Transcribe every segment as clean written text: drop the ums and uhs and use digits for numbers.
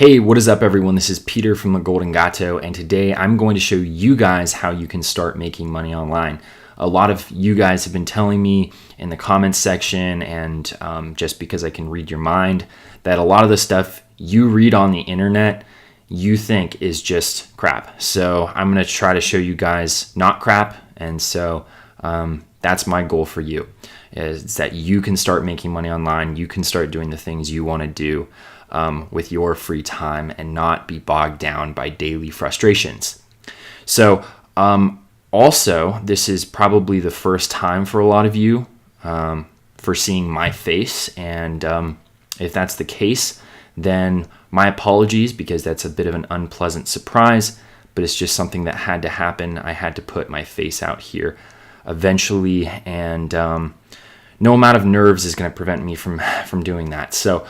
Hey, what is up everyone? This is Peter from The Golden Gato, and today I'm going to show you guys how you can start making money online. A lot of you guys have been telling me in the comments section and just because I can read your mind that a lot of the stuff you read on the internet you think is just crap. So I'm going to try to show you guys not crap, and so that's my goal for you, is that you can start making money online, you can start doing the things you want to do with your free time and not be bogged down by daily frustrations. So also, this is probably the first time for a lot of you for seeing my face, and if that's the case, then my apologies, because that's a bit of an unpleasant surprise, but it's just something that had to happen. I had to put my face out here eventually, and no amount of nerves is going to prevent me from doing that. So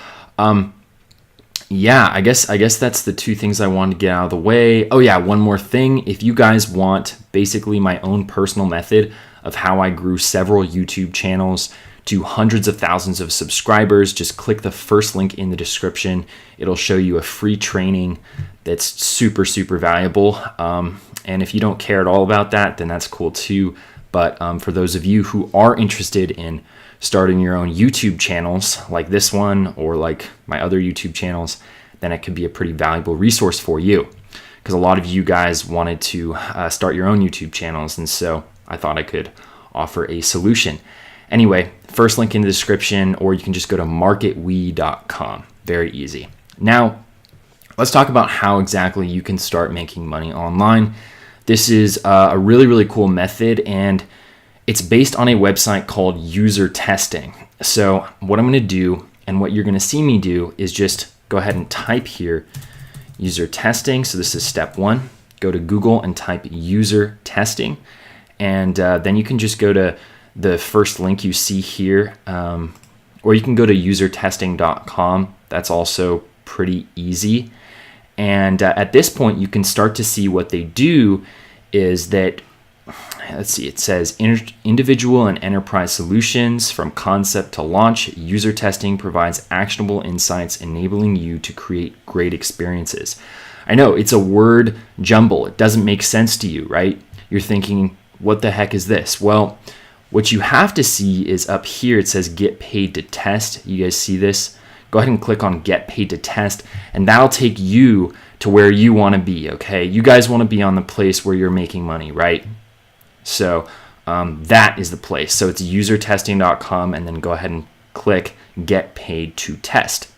yeah, I guess that's the two things I wanted to get out of the way. Oh yeah, one more thing. If you guys want basically my own personal method of how I grew several YouTube channels to hundreds of thousands of subscribers, just click the first link in the description. It'll show you a free training that's super, super valuable. And if you don't care at all about that, then that's cool too. But for those of you who are interested in starting your own YouTube channels like this one or like my other YouTube channels, then it could be a pretty valuable resource for you, because a lot of you guys wanted to start your own YouTube channels, and so I thought I could offer a solution. Anyway, first link in the description, or you can just go to marketwe.com. Very easy. Now, let's talk about how exactly you can start making money online. This is a really, really cool method, and it's based on a website called User Testing. So what I'm going to do, and what you're going to see me do, is just go ahead and type here User Testing. So this is step one. Go to Google and type User Testing, and then you can just go to the first link you see here, or you can go to usertesting.com. That's also pretty easy. And at this point, you can start to see what they do is that, let's see, it says individual and enterprise solutions from concept to launch. User testing provides actionable insights, enabling you to create great experiences. I know it's a word jumble. It doesn't make sense to you, right? You're thinking, what the heck is this? Well, what you have to see is up here, it says get paid to test. You guys see this? Go ahead and click on get paid to test, and that'll take you to where you want to be, okay? You guys want to be on the place where you're making money, right? So that is the place. So it's usertesting.com, and then go ahead and click get paid to test.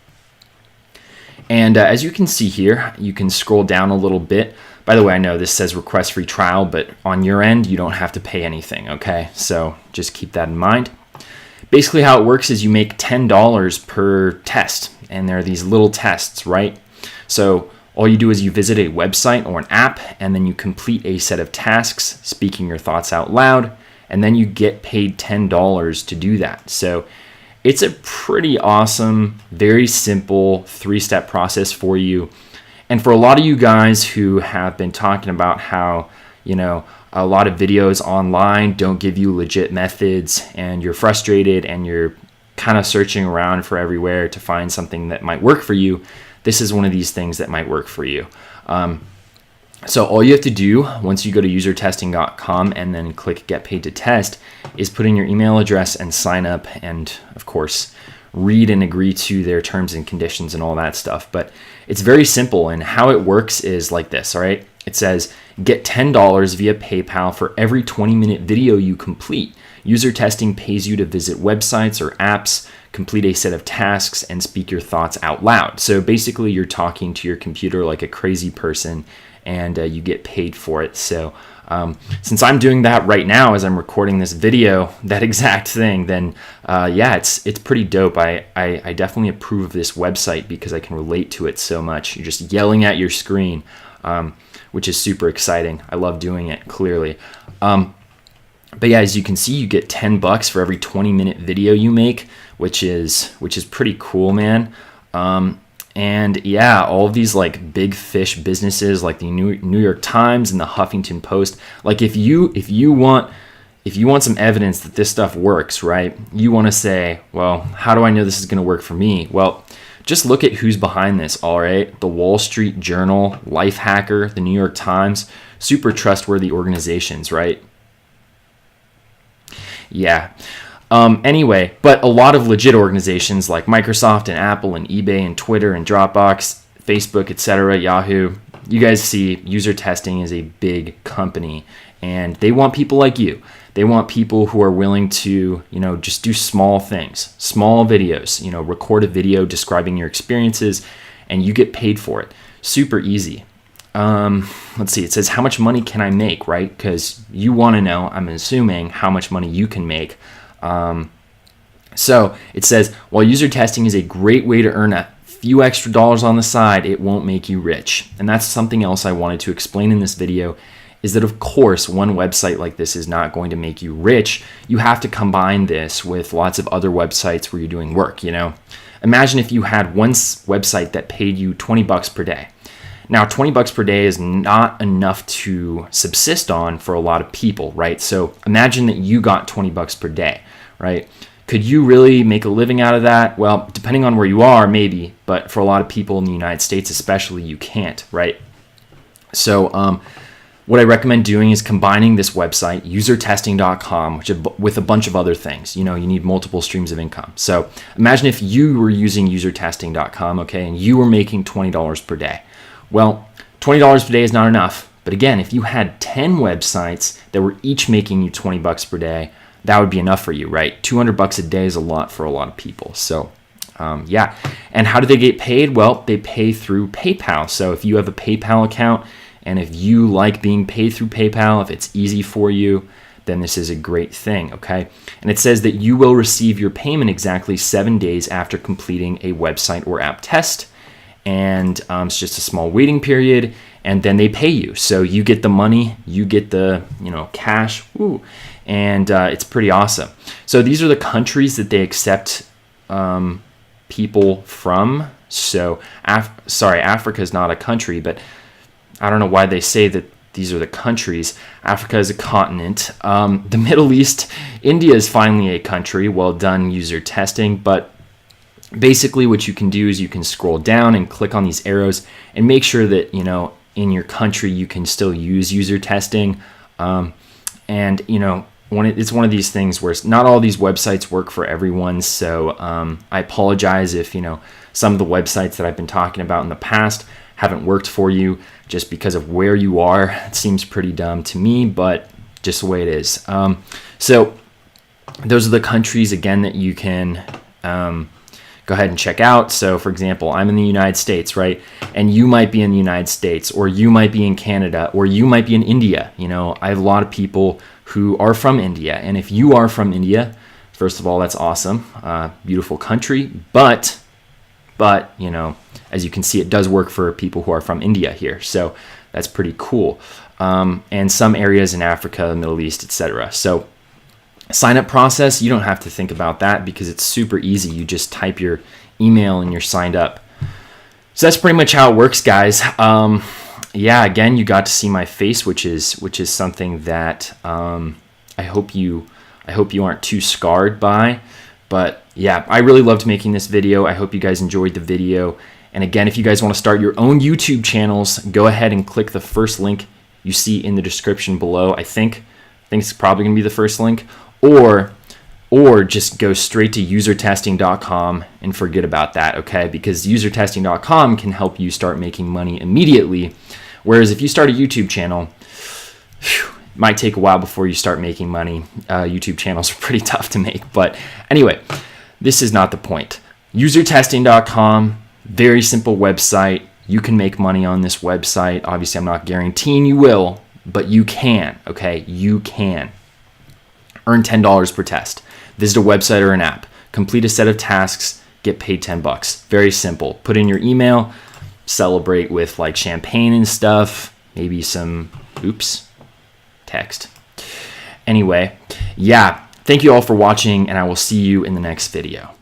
And as you can see here, you can scroll down a little bit. By the way, I know this says request free trial, but on your end, you don't have to pay anything, okay? So just keep that in mind. Basically how it works is you make $10 per test, and there are these little tests, right? So all you do is you visit a website or an app, and then you complete a set of tasks, speaking your thoughts out loud, and then you get paid $10 to do that. So it's a pretty awesome, very simple 3-step process for you. And for a lot of you guys who have been talking about how, you know, a lot of videos online don't give you legit methods, and you're frustrated and you're kind of searching around for everywhere to find something that might work for you, this is one of these things that might work for you. So all you have to do once you go to usertesting.com and then click get paid to test is put in your email address and sign up, and of course read and agree to their terms and conditions and all that stuff. But it's very simple, and how it works is like this, all right? It says get $10 via PayPal for every 20-minute video you complete. User testing pays you to visit websites or apps, complete a set of tasks, and speak your thoughts out loud. So basically you're talking to your computer like a crazy person, and you get paid for it. So since I'm doing that right now as I'm recording this video, that exact thing, then yeah, it's pretty dope. I definitely approve of this website because I can relate to it so much. You're just yelling at your screen, which is super exciting. I love doing it, clearly. But yeah, as you can see, you get $10 for every 20-minute video you make, which is pretty cool, man. And yeah, all of these like big fish businesses like the New York Times and the Huffington Post, like if you want some evidence that this stuff works, right? You want to say, well, how do I know this is going to work for me? Well, just look at who's behind this, all right? The Wall Street Journal, Lifehacker, the New York Times, super trustworthy organizations, right? Yeah. Anyway, but a lot of legit organizations like Microsoft and Apple and eBay and Twitter and Dropbox, Facebook, etc., Yahoo, you guys see user testing is a big company, and they want people like you. They want people who are willing to, just do small things, small videos, record a video describing your experiences, and you get paid for it. Super easy. Let's see, it says, how much money can I make, right? Because you want to know, I'm assuming, how much money you can make. So it says, while user testing is a great way to earn a few extra dollars on the side, it won't make you rich. And that's something else I wanted to explain in this video, is that of course one website like this is not going to make you rich. You have to combine this with lots of other websites where you're doing work. Imagine if you had one website that paid you $20 per day. Now, $20 per day is not enough to subsist on for a lot of people, right? So imagine that you got $20 per day, right? Could you really make a living out of that? Well, depending on where you are, maybe, but for a lot of people in the United States especially, you can't, right? So what I recommend doing is combining this website, usertesting.com, with a bunch of other things. You need multiple streams of income. So imagine if you were using usertesting.com, okay, and you were making $20 per day. Well, $20 per day is not enough. But again, if you had 10 websites that were each making you $20 per day, that would be enough for you, right? $200 a day is a lot for a lot of people. So yeah. And how do they get paid? Well, they pay through PayPal. So if you have a PayPal account, and if you like being paid through PayPal, if it's easy for you, then this is a great thing, okay? And it says that you will receive your payment exactly 7 days after completing a website or app test. And it's just a small waiting period, and then they pay you. So you get the money, you get the cash, and it's pretty awesome. So these are the countries that they accept people from. So Africa is not a country, but I don't know why they say that these are the countries. Africa is a continent. The Middle East, India is finally a country. Well done, user testing. But basically what you can do is you can scroll down and click on these arrows and make sure that, in your country you can still use user testing. And, it's one of these things where not all these websites work for everyone. So I apologize if, some of the websites that I've been talking about in the past haven't worked for you just because of where you are. It seems pretty dumb to me, but just the way it is. So those are the countries, again, that you can go ahead and check out. So for example, I'm in the United States, right? And you might be in the United States, or you might be in Canada, or you might be in India. I have a lot of people who are from India. And if you are from India, first of all, that's awesome. Beautiful country. But, as you can see, it does work for people who are from India here. So that's pretty cool. And some areas in Africa, the Middle East, etc. So sign up process, you don't have to think about that because it's super easy. You just type your email and you're signed up. So that's pretty much how it works, guys. Yeah, again, you got to see my face, which is something that I hope you aren't too scarred by. But yeah, I really loved making this video. I hope you guys enjoyed the video. And again, if you guys want to start your own YouTube channels, go ahead and click the first link you see in the description below. I think it's probably going to be the first link. Or just go straight to usertesting.com and forget about that, okay? Because usertesting.com can help you start making money immediately. Whereas if you start a YouTube channel, it might take a while before you start making money. YouTube channels are pretty tough to make. But anyway, this is not the point. Usertesting.com, very simple website. You can make money on this website. Obviously, I'm not guaranteeing you will, but you can, okay? You can. Earn $10 per test. Visit a website or an app. Complete a set of tasks. Get paid $10. Very simple. Put in your email. Celebrate with like champagne and stuff. Maybe some, text. Anyway, yeah. Thank you all for watching, and I will see you in the next video.